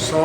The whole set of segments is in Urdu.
100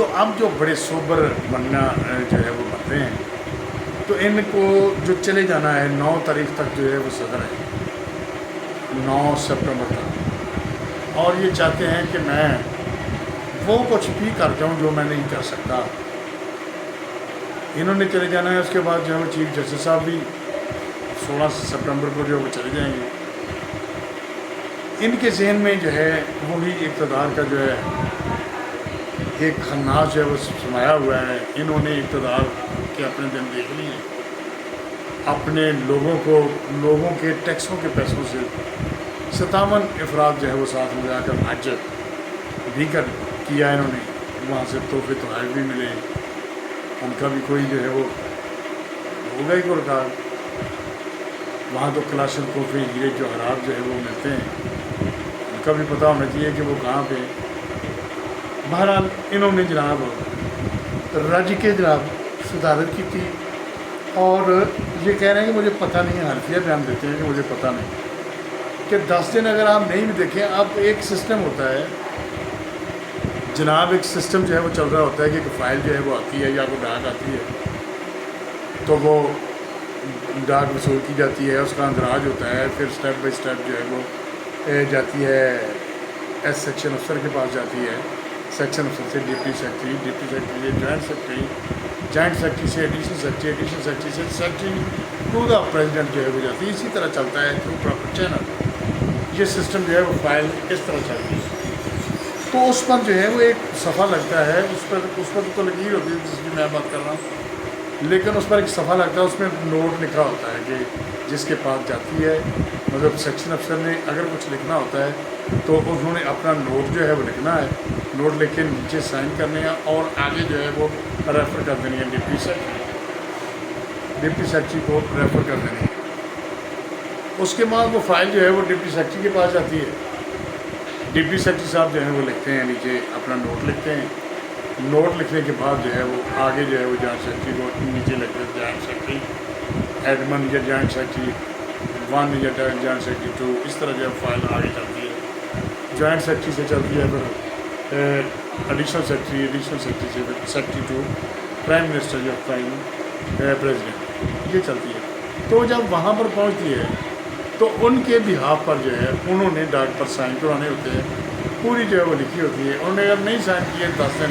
تو اب جو بڑے سوبر بننا جو ہے وہ بن رہے ہیں، تو ان کو جو چلے جانا ہے 9 تاریخ تک جو ہے وہ صدر ہے، 9 سپٹمبر تک، اور یہ چاہتے ہیں کہ میں وہ کچھ بھی کر جاؤں جو میں نہیں کر سکتا۔ انہوں نے چلے جانا ہے، اس کے بعد جو ہے وہ چیف جسٹس صاحب بھی 16 سپٹمبر کو جو ہے وہ چلے جائیں گے۔ ان کے ذہن میں جو ہے وہی اقتدار کا جو ہے ایک خناس جو ہے وہ سمایا ہوا ہے۔ انہوں نے اقتدار کے اپنے دن دیکھ لیے، اپنے لوگوں کے ٹیکسوں کے پیسوں سے 57 افراد جو ہے وہ ساتھ میں جا کر حج بھی کیا انہوں نے، وہاں سے تحفے تحائف بھی ملے، ان کا بھی کوئی جو ہے وہ ہوگا ہی کوئی ریکارڈ۔ وہاں تو کلاشن کوفی ہیرے جواہرات جو ہے وہ ملتے ہیں، ان کا بھی پتہ ہونا چاہیے کہ وہ کہاں پہ۔ بہرحال انہوں نے جناب راجی کے جناب صدارت کی تھی، اور یہ کہہ رہے ہیں کہ مجھے پتہ نہیں ہے، حلفیہ بیان دیتے ہیں کہ مجھے پتہ نہیں، کہ 10 دن اگر آپ نہیں بھی دیکھیں، اب ایک سسٹم ہوتا ہے جناب، ایک سسٹم جو ہے وہ چل رہا ہوتا ہے کہ ایک فائل جو ہے وہ آتی ہے یا کوئی ڈاک آتی ہے، تو وہ ڈاک وصول کی جاتی ہے، اس کا اندراج ہوتا ہے، پھر سٹیپ بائی سٹیپ جو ہے وہ جاتی ہے ایس سیکشن افسر کے پاس جاتی ہے، سیکشن افسر سے ڈپٹی سیکرٹری، ڈپٹی سیکرٹری سے جوائنٹ سیکرٹری، جوائنٹ سیکرٹری سے ایڈیشنل سیکرٹری، ایڈیشنل سیکرٹری سے سیکرٹری ٹو دا پریزیڈنٹ جو ہے وہ جاتی ہے۔ اسی طرح چلتا ہے تھرو پراپر چینل، یہ سسٹم جو ہے وہ فائل اس طرح چلتی ہے۔ تو اس پر جو ہے وہ ایک صفحہ لگتا ہے، اس پر تو لکیر ہوتی ہے جس کی میں بات کر رہا ہوں، لیکن اس پر ایک صفحہ لگتا ہے، اس میں نوٹ لکھا ہوتا ہے کہ جس کے پاس جاتی ہے، مطلب سیکشن افسر نے اگر کچھ لکھنا ہوتا ہے تو انہوں نے اپنا نوٹ جو ہے وہ لکھنا ہے، نوٹ لکھ کے نیچے سائن کرنے ہیں، اور آگے جو ہے وہ ریفر کر دینی ہے ڈپٹی سیکرٹری کو ریفر کر دینی ہے۔ اس کے بعد وہ فائل جو ہے وہ ڈپٹی سیکرٹری کے پاس جاتی ہے، ڈپٹی سیکرٹری صاحب جو ہیں وہ لکھتے ہیں، نیچے اپنا نوٹ لکھتے ہیں، نوٹ لکھنے کے بعد جو ہے وہ آگے جو ہے وہ جوائنٹ سیکرٹری کو نیچے لکھتے ہیں، جوائنٹ سیکرٹری ایڈمن یا جوائنٹ سیکرٹری 1 یا جوائنٹ سیکرٹری 2، اس طرح جو ہے فائل آگے چلتی ہے، جوائنٹ سیکرٹری سے چلتی ہے پھر ایڈیشنل سیکرٹری، ایڈیشنل سیکرٹری سے پھر سیکرٹری 2 پرائم منسٹر یا پریزیڈنٹ، یہ چلتی ہے۔ تو جب وہاں پر پہنچتی ہے تو ان کے بہاف پر جو ہے انہوں نے ڈاک پر سائن کروانے ہوتے ہیں، پوری جو ہے وہ لکھی ہوتی ہے، انہوں نے اگر نہیں سائن کیے 10 دن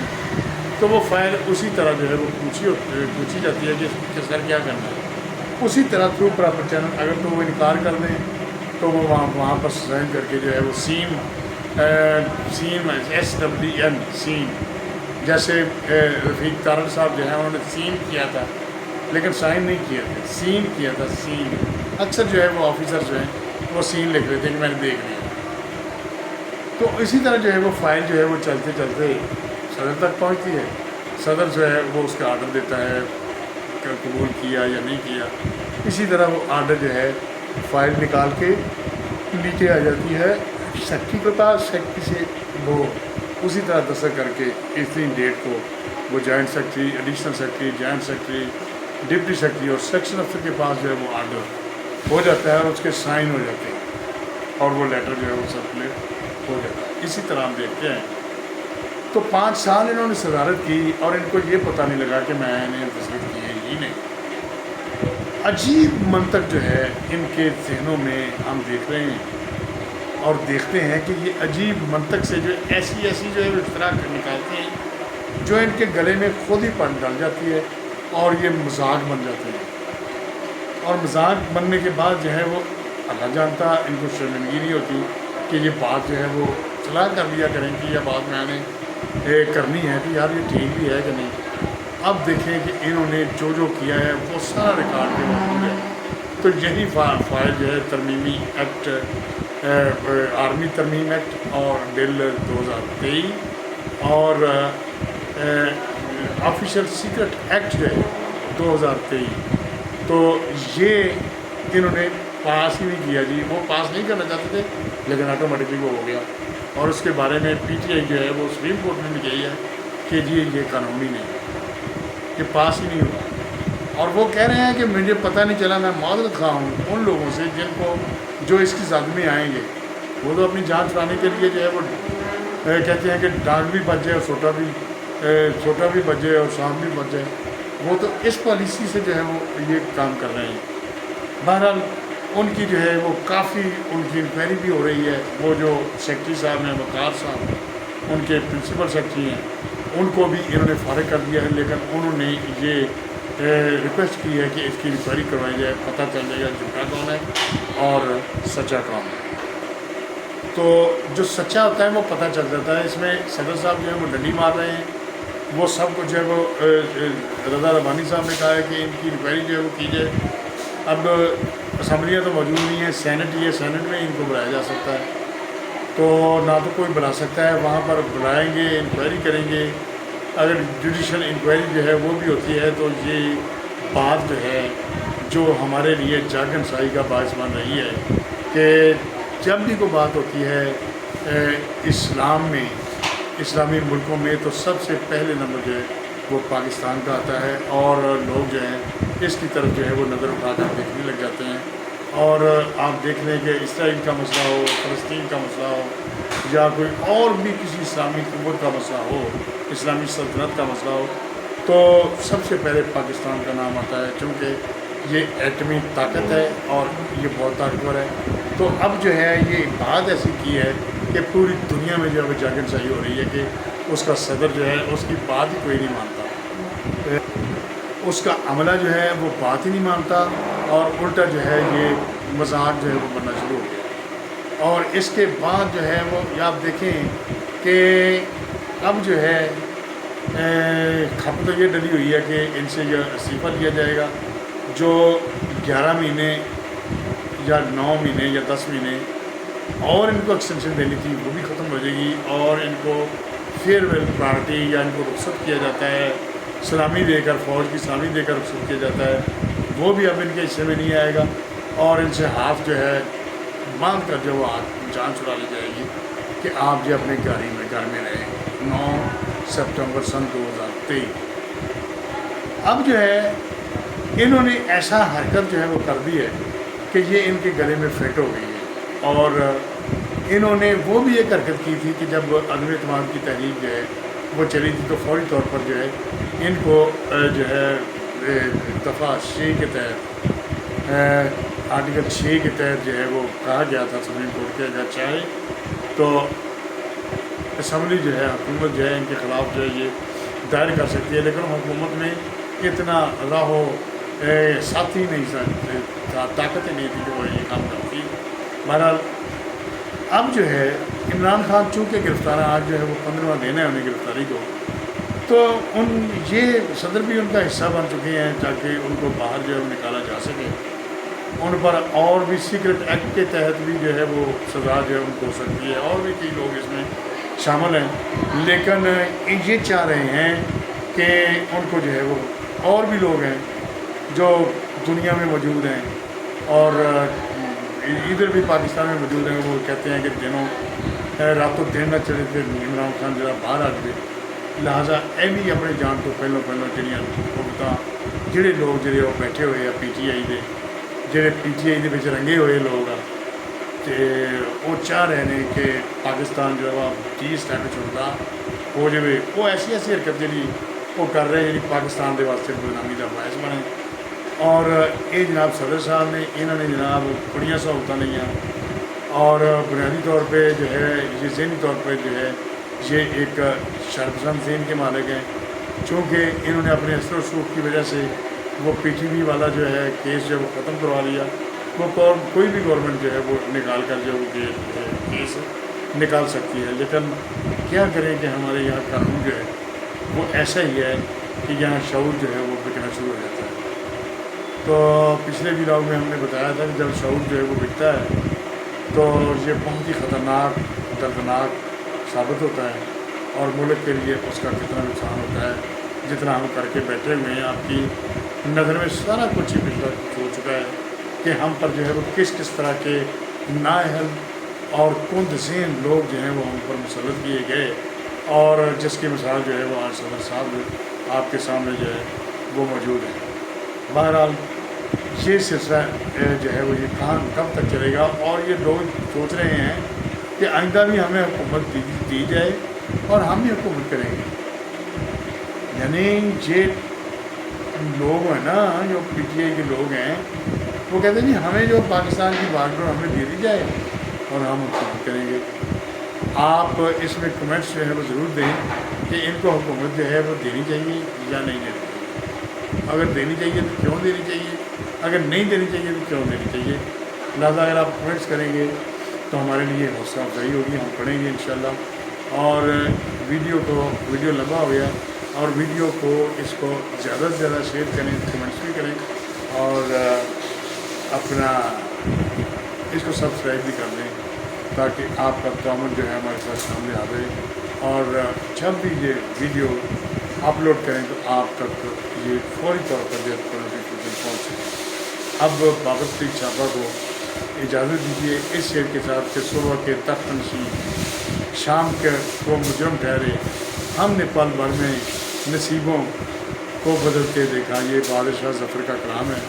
تو وہ فائل اسی طرح جو ہے وہ پوچھی جاتی ہے کہ سر کیا کرنا ہے، اسی طرح تھرو پراپر چینل، اگر تو وہ انکار کر دیں تو وہ وہاں پر سائن کر کے جو ہے وہ سین SWN سین، جیسے رفیق تارڑ صاحب جو ہیں انہوں نے سین کیا تھا لیکن سائن نہیں کیا تھا، سین کیا تھا، سین۔ اکثر جو ہے وہ آفیسر جو ہیں وہ سین لکھ لیتے ہیں کہ میں نے دیکھ لیا۔ تو اسی طرح جو ہے وہ فائل جو ہے وہ چلتے چلتے صدر تک پہنچتی ہے، صدر جو ہے وہ اس کا آرڈر دیتا ہے کہ قبول کیا یا نہیں کیا، اسی طرح وہ آرڈر جو ہے فائل نکال کے نیچے آ جاتی ہے سیکرٹری کے پاس، سیکرٹری سے وہ اسی طرح دستخط کر کے اتنی ڈیٹ کو وہ joint secretary, additional secretary, joint secretary, deputy secretary اور سیکشن افسر کے پاس جو ہے وہ آرڈر ہو جاتا ہے اور اس کے سائن ہو جاتے ہیں اور وہ لیٹر جو ہے وہ سرکولیٹ ہو جاتا ہے۔ اسی طرح ہم دیکھتے ہیں تو 5 سال انہوں نے صدارت کی اور ان کو یہ پتہ نہیں لگا کہ میں نے دستخط کیے ہی نہیں۔ عجیب منطق جو ہے ان کے ذہنوں میں ہم دیکھ رہے ہیں اور دیکھتے ہیں کہ یہ عجیب منطق سے جو ایسی جو ہے وہ اختراع نکالتے ہیں جو ان کے گلے میں خود ہی پڑ ڈال جاتی ہے اور یہ مذاق بن جاتے ہیں، اور مذاق بننے کے بعد جو ہے وہ اللہ جانتا ان کو شرمندگی نہیں ہوتی کہ یہ بات جو ہے وہ صلاح کر لیا کریں کہ یہ بات میں نے کرنی ہے کہ یار یہ ٹھیک بھی ہے کہ نہیں۔ اب دیکھیں کہ انہوں نے جو کیا ہے وہ سارا ریکارڈ کے موجود ہے۔ تو یہی فائل جو ہے ترمیمی ایکٹ، آرمی ترمیم ایکٹ اور بل 2023 اور آفیشیل سیکرٹ ایکٹ جو ہے 2023، تو یہ انہوں نے پاس ہی نہیں کیا جی، وہ پاس نہیں کرنا چاہتے تھے لیکن آٹومیٹکلی وہ ہو گیا، اور اس کے بارے میں PTI جو ہے وہ سپریم کورٹ میں بھی گئی ہے کہ جی یہ قانونی نہیں، یہ پاس ہی نہیں ہوا، اور وہ کہہ رہے ہیں کہ مجھے پتہ نہیں چلا، میں معذرت خواہ ہوں ان لوگوں سے جن کو جو اس کی زد میں آئیں گے، وہ تو اپنی جان چھڑانے کے لیے جو ہے وہ کہتے ہیں کہ ڈانٹ بھی بچ جائے اور سوٹا بھی چھوٹا بھی بچ جائے اور شام بھی بچ جائے، وہ تو اس پالیسی سے جو ہے وہ یہ کام کر رہے ہیں۔ بہرحال ان کی جو ہے وہ کافی ان کی انکوائری بھی ہو رہی ہے۔ وہ جو سیکٹری صاحب ہیں وقار صاحب، ان کے پرنسپل سیکٹری ہیں، ان کو بھی انہوں نے فارغ کر دیا ہے، لیکن انہوں نے یہ ریکویسٹ کی ہے کہ اس کی انکوائری کروائی جائے، پتہ چل جائے گا جھوٹا کون ہے اور سچا کون ہے۔ تو جو سچا ہوتا ہے وہ پتہ چل جاتا ہے۔ اس میں صدر صاحب جو ہے وہ ڈنڈی مار رہے ہیں، وہ سب کچھ جو ہے وہ رضا ربانی صاحب نے کہا ہے کہ ان کی انکوائری جو ہے وہ کی جائے۔ اب اسمبلیاں تو موجود نہیں ہیں، سینٹ ہی ہے، سینٹ میں ان کو بلایا جا سکتا ہے، تو نہ تو کوئی بلا سکتا ہے، وہاں پر بلائیں گے، انکوائری کریں گے۔ اگر جوڈیشل انکوائری جو ہے وہ بھی ہوتی ہے تو یہ بات جو ہے جو ہمارے لیے جگ ہنسائی کا باعث بن رہی ہے کہ جب بھی کوئی بات ہوتی ہے اسلام میں، اسلامی ملکوں میں، تو سب سے پہلے نمبر جو ہے وہ پاکستان کا آتا ہے، اور لوگ جو ہیں اس کی طرف جو ہے وہ نظر اٹھا کر دیکھنے لگ جاتے ہیں۔ اور آپ دیکھ لیں کہ اسرائیل کا مسئلہ ہو، فلسطین کا مسئلہ ہو، یا کوئی اور بھی کسی اسلامی قوت کا مسئلہ ہو، اسلامی سلطنت کا مسئلہ ہو، تو سب سے پہلے پاکستان کا نام آتا ہے، چونکہ یہ ایٹمی طاقت ہے اور یہ بہت طاقتور ہے۔ تو اب جو ہے یہ بات ایسی کی ہے کہ پوری دنیا میں جو ہے وہ جگ ہنسائی ہو رہی ہے کہ اس کا صدر جو ہے اس کی بات ہی کوئی نہیں مانتا، اس کا عملہ جو ہے وہ بات ہی نہیں مانتا، اور الٹا جو ہے یہ مذاق جو ہے وہ بننا شروع ہو گیا۔ اور اس کے بعد جو ہے وہ آپ دیکھیں کہ اب جو ہے کھپ تو یہ ڈلی ہوئی ہے کہ ان سے یہ استعفیٰ لیا جائے گا، جو 11 مہینے یا 9 مہینے یا 10 مہینے اور ان کو ایکسٹینشن دینی تھی وہ بھی ختم ہو جائے گی، اور ان کو فیئر ویل پارٹی یا ان کو رخصت کیا جاتا ہے، سلامی دے کر، فوج کی سلامی دے کر رخصت کیا جاتا ہے، وہ بھی اب ان کے حصے میں نہیں آئے گا، اور ان سے ہاتھ جو ہے باندھ کر جو وہ جان چھڑا لی جائے گی کہ آپ جو اپنے گھر میں رہیں۔ 9 سپتمبر سن 2023 اب جو ہے انہوں نے ایسا حرکت جو ہے وہ کر دی ہے کہ یہ ان کے گلے میں فٹ ہو گئی ہے، اور انہوں نے وہ بھی ایک حرکت کی تھی کہ جب عدم اعتماد کی تحریک جو ہے وہ چلی تھی تو فوری طور پر جو ہے ان کو جو ہے دفعہ 6 کے تحت، آرٹیکل 6 کے تحت جو ہے وہ کہا گیا تھا سپریم کورٹ کے اگر چاہے تو اسمبلی جو ہے، حکومت جو ہے ان کے خلاف جو ہے یہ دائر کر سکتی ہے، لیکن حکومت میں اتنا راہو ساتھی نہیں تھا، طاقت ہی نہیں تھی کہ وہ یہ کام کرتی۔ بہرحال اب جو ہے عمران خان چونکہ گرفتار ہیں، آج جو ہے وہ 15واں دن ہے انہیں گرفتاری کو، تو یہ صدر بھی ان کا حصہ بن چکے ہیں تاکہ ان کو باہر جو ہے وہ نکالا جا سکے۔ ان پر اور بھی سیکرٹ ایکٹ کے تحت بھی جو ہے وہ سزا جو ہے ان کو ہو سکتی ہے، اور بھی کئی لوگ اس میں شامل ہیں، لیکن یہ چاہ رہے ہیں کہ ان کو جو ہے وہ اور بھی لوگ ہیں جو دنیا میں موجود ہیں اور ادھر بھی پاکستان میں موجود ہیں، وہ کہتے ہیں کہ دنوں راتوں دن نہ چلے تھے عمران خان ذرا باہر آ گئے، لہٰذا اے بھی اپنے جان تو پہلوں جڑیاں بھگتاں جڑے لوگ جڑے وہ بیٹھے ہوئے ہیں پی ٹی آئی دے، جڑے پی ٹی آئی دے وچ رنگے ہوئے لوگ آ تے وہ چاہ رہے ہیں کہ پاکستان جو ہے وہ سٹیپ چھوڑتا ہو جائے، وہ ایسی حرکت جی وہ کر رہے ہیں جی پاکستان کے واسطے بدنامی کا باعث بنے۔ اور یہ جناب صدر صاحب نے انہوں نے جناب بڑیاں سہولتیں لیا، اور بنیادی طور پہ جو ہے یہ ذہنی طور پہ جو ہے یہ ایک شرپسند ذہن کے مالک ہیں، چونکہ انہوں نے اپنے اثر و رسوخ کی وجہ سے وہ پی ٹی وی والا جو ہے کیس جو ہے وہ ختم کروا لیا، وہ کوئی بھی گورنمنٹ جو ہے وہ نکال کر جو کیس نکال سکتی ہے، لیکن کیا کریں کہ ہمارے یہاں قانون جو ہے وہ ایسا ہی ہے کہ یہاں شعور جو ہے وہ بکنا شروع ہو جاتا ہے۔ تو پچھلے ولاگ میں ہم نے بتایا تھا کہ جب شعور جو ہے وہ بکتا ہے تو یہ بہت ہی خطرناک، دردناک ثابت ہوتا ہے، اور ملک کے لیے اس کا کتنا نقصان ہوتا ہے، جتنا ہم کر کے بیٹھے ہوئے ہیں آپ کی نظر میں سارا کچھ ہی پچھلا ہو چکا ہے کہ ہم پر جو ہے وہ کس طرح کے نااہل اور کند ذہن لوگ جو ہیں وہ ہم پر مسلط کیے گئے، اور جس کی مثال جو ہے وہ آج صدر صاحب آپ کے سامنے جو ہے وہ موجود ہے۔ بہرحال یہ سلسلہ جو ہے وہ یہ کہاں کب تک چلے گا، اور یہ لوگ سوچ رہے ہیں کہ آئندہ بھی ہمیں حکومت دی جائے اور ہم بھی حکومت کریں گے۔ یعنی یہ لوگ ہیں نا جو پی ٹی آئی کے لوگ ہیں وہ کہتے ہیں جی ہمیں جو پاکستان کی بارڈر ہمیں دے دی جائے اور ہم حکومت کریں گے. آپ اس میں کمنٹس جو ہے وہ ضرور دیں کہ ان کو حکومت جو ہے وہ دینی چاہیے یا نہیں دینی چاہیے. اگر دینی چاہیے تو کیوں دینی چاہیے, اگر نہیں دینی چاہیے تو کیوں دینی چاہیے. لہٰذا اگر آپ کمنٹس کریں گے تو ہمارے لیے حوصلہ افزائی ہوگی, ہم پڑھیں گے انشاءاللہ. اور ویڈیو لمبا ہو گیا, اور ویڈیو کو اس کو زیادہ سے زیادہ شیئر کریں, کمنٹس بھی کریں, اور اپنا اس کو سبسکرائب بھی کر دیں تاکہ آپ کا کامنٹ جو ہے ہمارے پاس سامنے آ جائے, اور جب بھی یہ ویڈیو اپلوڈ کریں تو آپ تک یہ فوری طور پر جو نوٹیفیکیشن پہنچے. اب بابر صدیق چھاپا کو اجازت دیجیے اس شعر کے ساتھ کہ صبح کے تخت نشین شام کے کو مجرم ٹھہرے, ہم نے پل بھر میں نصیبوں کو بدلتے دیکھا. یہ بادشاہ ظفر کا کلام ہے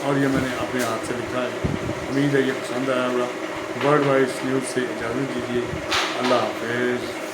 اور یہ میں نے اپنے ہاتھ سے لکھا ہے. امید ہے یہ پسند آیا ہوگا. ورلڈ وائز نیوز سے اجازت دیجیے. اللہ حافظ.